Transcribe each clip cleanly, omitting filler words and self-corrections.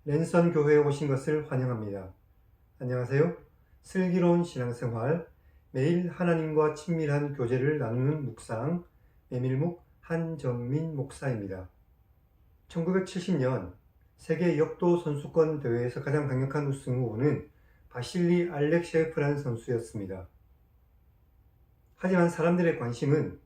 랜선 교회에 오신 것을 환영합니다. 안녕하세요. 슬기로운 신앙생활, 매일 하나님과 친밀한 교제를 나누는 묵상, 메밀묵 한정민 목사입니다. 1970년 세계 역도 선수권 대회에서 가장 강력한 우승 후보는 바실리 알렉셰프라는 선수였습니다. 하지만 사람들의 관심은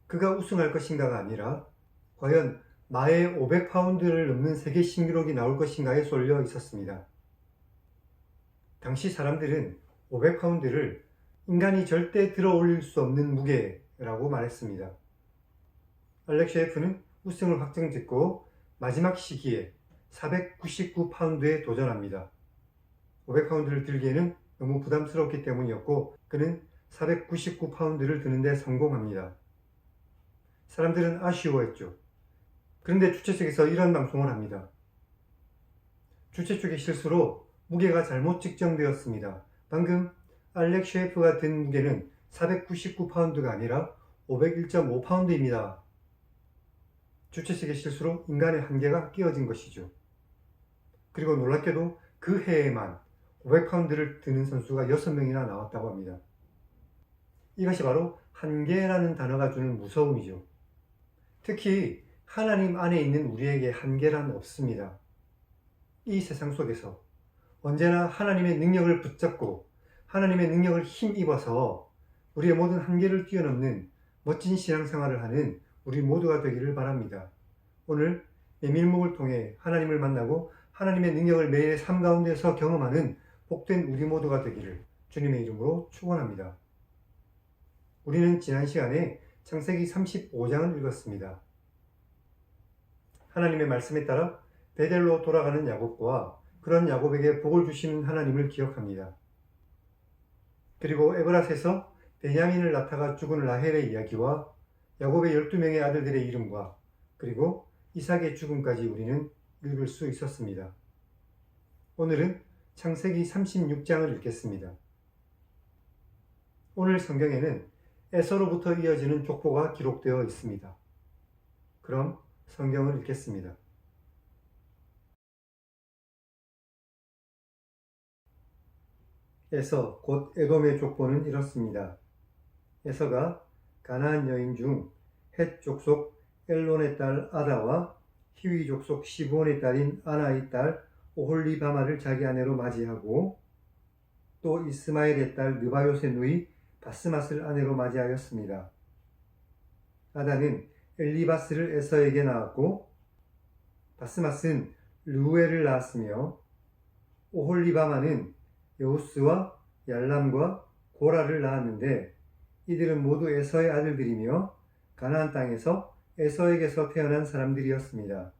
그가 우승할 것인가가 아니라 과연 마의 500파운드를 넘는 세계 신기록이 나올 것인가에 쏠려 있었습니다. 당시 사람들은 500파운드를 인간이 절대 들어 올릴 수 없는 무게라고 말했습니다. 알렉셰프는 우승을 확정짓고 마지막 시기에 499파운드에 도전합니다. 500파운드를 들기에는 너무 부담스럽기 때문이었고 그는 499파운드를 드는데 성공합니다. 사람들은 아쉬워했죠. 그런데 주최 측에서 이런 방송을 합니다. 주최 쪽의 실수로 무게가 잘못 측정되었습니다. 방금 알렉셰프가 든 무게는 499파운드가 아니라 501.5파운드입니다. 주최 측의 실수로 인간의 한계가 끼어진 것이죠. 그리고 놀랍게도 그 해에만 500파운드를 드는 선수가 6명이나 나왔다고 합니다. 이것이 바로 한계라는 단어가 주는 무서움이죠. 특히 하나님 안에 있는 우리에게 한계란 없습니다. 이 세상 속에서 언제나 하나님의 능력을 붙잡고 하나님의 능력을 힘입어서 우리의 모든 한계를 뛰어넘는 멋진 신앙생활을 하는 우리 모두가 되기를 바랍니다. 오늘 메밀묵을 통해 하나님을 만나고 하나님의 능력을 매일의 삶 가운데서 경험하는 복된 우리 모두가 되기를 주님의 이름으로 축원합니다. 우리는 지난 시간에 창세기 35장을 읽었습니다. 하나님의 말씀에 따라 베델로 돌아가는 야곱과 그런 야곱에게 복을 주시는 하나님을 기억합니다. 그리고 에브라스에서 베냐민을 낳다가 죽은 라헬의 이야기와 야곱의 12명의 아들들의 이름과 그리고 이삭의 죽음까지 우리는 읽을 수 있었습니다. 오늘은 창세기 36장을 읽겠습니다. 오늘 성경에는 에서로부터 이어지는 족보가 기록되어 있습니다. 그럼 성경을 읽겠습니다. 에서 곧 에돔의 족보는 이렇습니다. 에서가 가나안 여인 중 헷 족속 엘론의 딸 아다와 히위 족속 시브온의 딸인 아나의 딸 오홀리바마를 자기 아내로 맞이하고 또 이스마엘의 딸 느바요의 누이 바스맛을 아내로 맞이하였습니다. 아다는 엘리바스를 에서에게 낳았고 바스맛은 르우엘을 낳았으며 오홀리바마는 여우스와 얄람과 고라를 낳았는데 이들은 모두 에서의 아들들이며 가나안 땅에서 에서에게서 태어난 사람들이었습니다.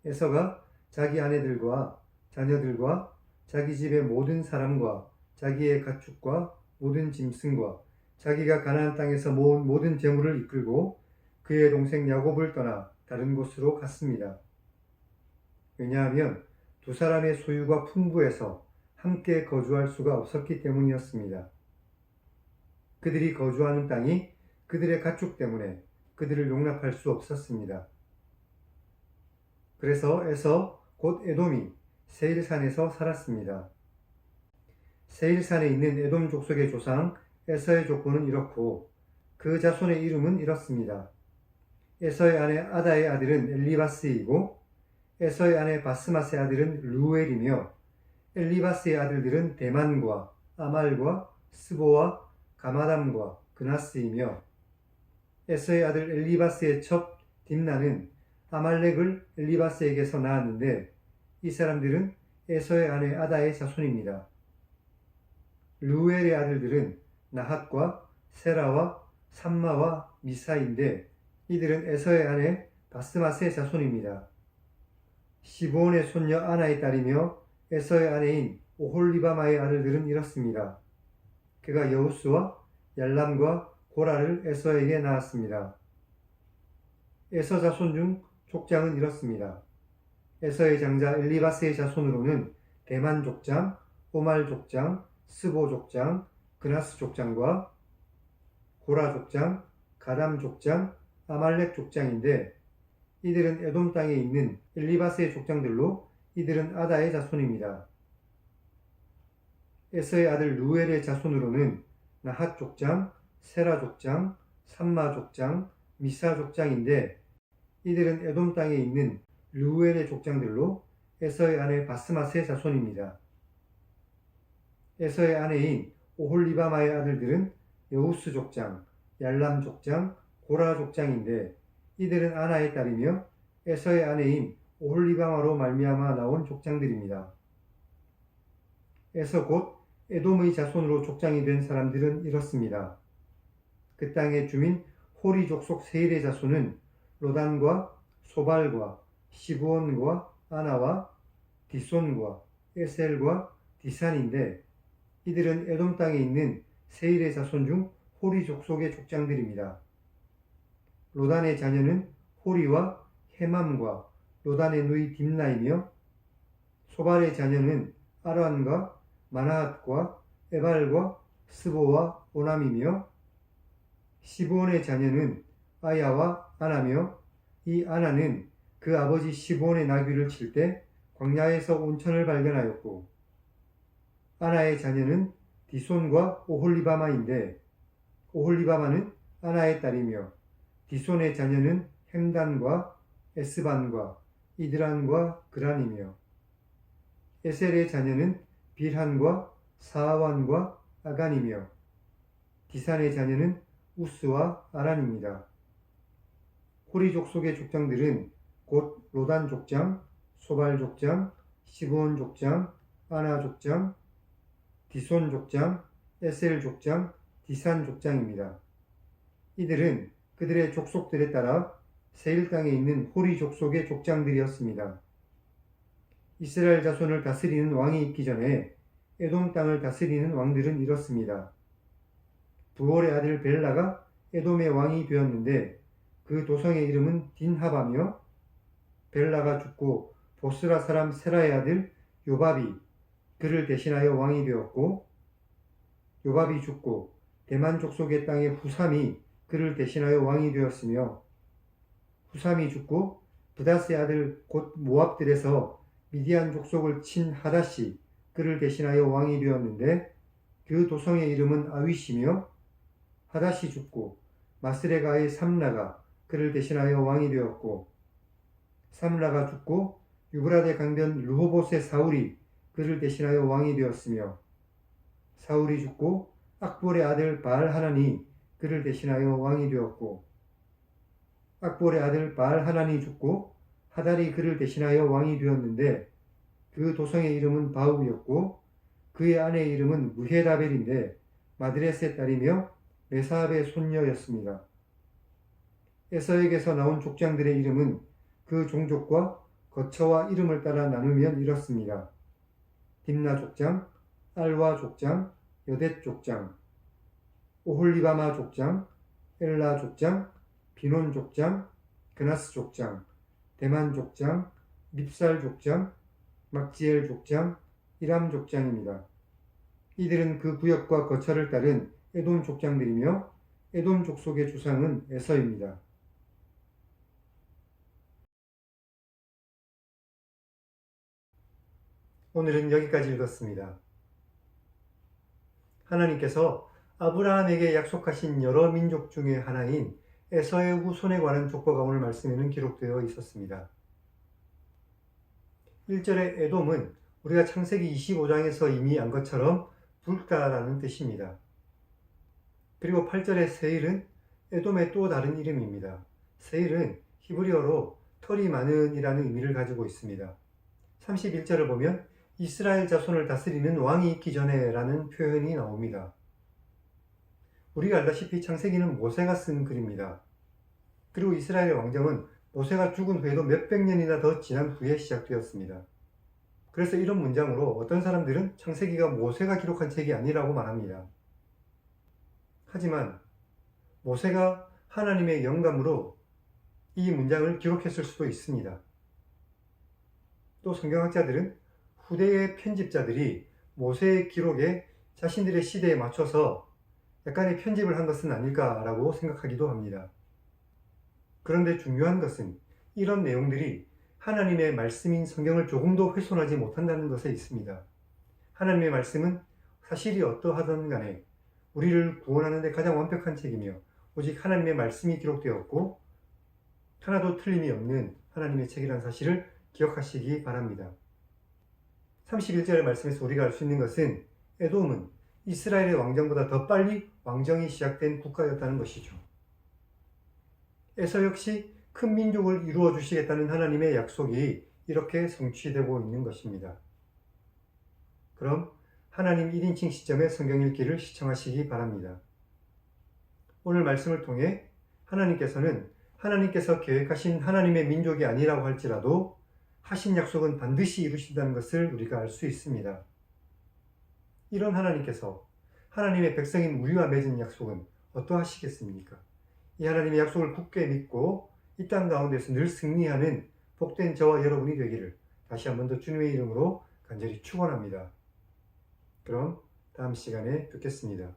에서가 자기 아내들과 자녀들과 자기 집의 모든 사람과 자기의 가축과 모든 짐승과 자기가 가나안 땅에서 모은 모든 재물을 이끌고 그의 동생 야곱을 떠나 다른 곳으로 갔습니다. 왜냐하면 두 사람의 소유가 풍부해서 함께 거주할 수가 없었기 때문이었습니다. 그들이 거주하는 땅이 그들의 가축 때문에 그들을 용납할 수 없었습니다. 그래서 에서 곧 에돔이 세일산에서 살았습니다. 세일산에 있는 에돔 족속의 조상 에서의 족보는 이렇고 그 자손의 이름은 이렇습니다. 에서의 아내 아다의 아들은 엘리바스이고 에서의 아내 바스맛의 아들은 르우엘이며 엘리바스의 아들들은 데만과 아말과 스보와 가마담과 그나스이며 에서의 아들 엘리바스의 첩 딥나는 아말렉을 엘리바스에게서 낳았는데 이 사람들은 에서의 아내 아다의 자손입니다. 르우엘의 아들들은 나핫과 세라와 삼마와 미사인데 이들은 에서의 아내 바스맛의 자손입니다. 시브온의 손녀 아나의 딸이며 에서의 아내인 오홀리바마의 아들들은 이렇습니다. 그가 여우스와 얄람과 고라를 에서에게 낳았습니다. 에서 자손 중 족장은 이렇습니다. 에서의 장자 엘리바스의 자손으로는 대만 족장, 오말 족장, 스보 족장, 그나스 족장과 고라 족장, 가담 족장, 아말렉 족장인데 이들은 에돔 땅에 있는 엘리바스의 족장들로 이들은 아다의 자손입니다. 에서의 아들 루엘의 자손으로는 나핫 족장, 세라 족장, 삼마 족장, 미사 족장인데 이들은 에돔 땅에 있는 루엘의 족장들로 에서의 아내 바스맛의 자손입니다. 에서의 아내인 오홀리바마의 아들들은 여우스 족장, 얄람 족장, 고라 족장인데 이들은 아나의 딸이며 에서의 아내인 오홀리바마로 말미암아 나온 족장들입니다. 에서 곧 에돔의 자손으로 족장이 된 사람들은 이렇습니다. 그 땅의 주민 호리 족속 세일의 자손은 로단과 소발과 시브온과 아나와 디손과 에셀과 디산인데 이들은 에돔 땅에 있는 세일의 자손 중 호리 족속의 족장들입니다. 로단의 자녀는 호리와 헤맘과 로단의 누이 딥나이며 소발의 자녀는 아란과 마나핫과 에발과 스보와 오남이며 시브온의 자녀는 아야와 아나며 이 아나는 그 아버지 시브온의 나귀를 칠 때 광야에서 온천을 발견하였고 아나의 자녀는 디손과 오홀리바마인데 오홀리바마는 아나의 딸이며 디손의 자녀는 햄단과 에스반과 이드란과 그란이며 에셀의 자녀는 빌한과 사아완과 아간이며 디산의 자녀는 우스와 아란입니다. 호리 족속의 족장들은 곧 로단 족장, 소발 족장, 시브온 족장, 아나 족장, 디손 족장, 에셀 족장, 디산 족장입니다. 이들은 그들의 족속들에 따라 세일 땅에 있는 호리 족속의 족장들이었습니다. 이스라엘 자손을 다스리는 왕이 있기 전에 에돔 땅을 다스리는 왕들은 이렇습니다. 부올의 아들 벨라가 에돔의 왕이 되었는데 그 도성의 이름은 딘하바며 벨라가 죽고 보스라 사람 세라의 아들 요밥이 그를 대신하여 왕이 되었고 요밥이 죽고 대만 족속의 땅의 후삼이 그를 대신하여 왕이 되었으며 후삼이 죽고 브다스의 아들 곧 모압들에서 미디안 족속을 친 하닷이 그를 대신하여 왕이 되었는데 그 도성의 이름은 아윗이며 하닷이 죽고 마스레가의 삼라가 그를 대신하여 왕이 되었고 삼라가 죽고 유브라데 강변 르호봇의 사울이 그를 대신하여 왕이 되었으며 사울이 죽고 악볼의 아들 바알하난이 그를 대신하여 왕이 되었고 악볼의 아들 바알하난이 죽고 하달이 그를 대신하여 왕이 되었는데 그 도성의 이름은 바우였고 그의 아내의 이름은 무헤라벨인데 마드레스의 딸이며 메사압의 손녀였습니다. 에서에게서 나온 족장들의 이름은 그 종족과 거처와 이름을 따라 나누면 이렇습니다. 딥나 족장, 알와 족장, 여댓 족장, 오홀리바마 족장, 엘라 족장, 비논 족장, 그나스 족장, 대만 족장, 밉살 족장, 막지엘 족장, 이람 족장입니다. 이들은 그 구역과 거처를 따른 에돔 족장들이며 에돔 족속의 주상은 에서입니다. 오늘은 여기까지 읽었습니다. 하나님께서 아브라함에게 약속하신 여러 민족 중의 하나인 에서의 후손에 관한 족보가 오늘 말씀에는 기록되어 있었습니다. 1절의 에돔은 우리가 창세기 25장에서 이미 안 것처럼 붉다라는 뜻입니다. 그리고 8절의 세일은 에돔의 또 다른 이름입니다. 세일은 히브리어로 털이 많은 이라는 의미를 가지고 있습니다. 31절을 보면 이스라엘 자손을 다스리는 왕이 있기 전에 라는 표현이 나옵니다. 우리가 알다시피 창세기는 모세가 쓴 글입니다. 그리고 이스라엘의 왕정은 모세가 죽은 후에도 몇백 년이나 더 지난 후에 시작되었습니다. 그래서 이런 문장으로 어떤 사람들은 창세기가 모세가 기록한 책이 아니라고 말합니다. 하지만 모세가 하나님의 영감으로 이 문장을 기록했을 수도 있습니다. 또 성경학자들은 후대의 편집자들이 모세의 기록에 자신들의 시대에 맞춰서 약간의 편집을 한 것은 아닐까라고 생각하기도 합니다. 그런데 중요한 것은 이런 내용들이 하나님의 말씀인 성경을 조금도 훼손하지 못한다는 것에 있습니다. 하나님의 말씀은 사실이 어떠하든 간에 우리를 구원하는 데 가장 완벽한 책이며 오직 하나님의 말씀이 기록되었고 하나도 틀림이 없는 하나님의 책이라는 사실을 기억하시기 바랍니다. 31절의 말씀에서 우리가 알 수 있는 것은 에돔은 이스라엘의 왕정보다 더 빨리 왕정이 시작된 국가였다는 것이죠. 에서 역시 큰 민족을 이루어 주시겠다는 하나님의 약속이 이렇게 성취되고 있는 것입니다. 그럼 하나님 1인칭 시점의 성경 읽기를 시청하시기 바랍니다. 오늘 말씀을 통해 하나님께서 계획하신 하나님의 민족이 아니라고 할지라도 하신 약속은 반드시 이루신다는 것을 우리가 알 수 있습니다. 이런 하나님께서 하나님의 백성인 우리와 맺은 약속은 어떠하시겠습니까? 이 하나님의 약속을 굳게 믿고 이 땅 가운데서 늘 승리하는 복된 저와 여러분이 되기를 다시 한 번 더 주님의 이름으로 간절히 축원합니다. 그럼 다음 시간에 뵙겠습니다.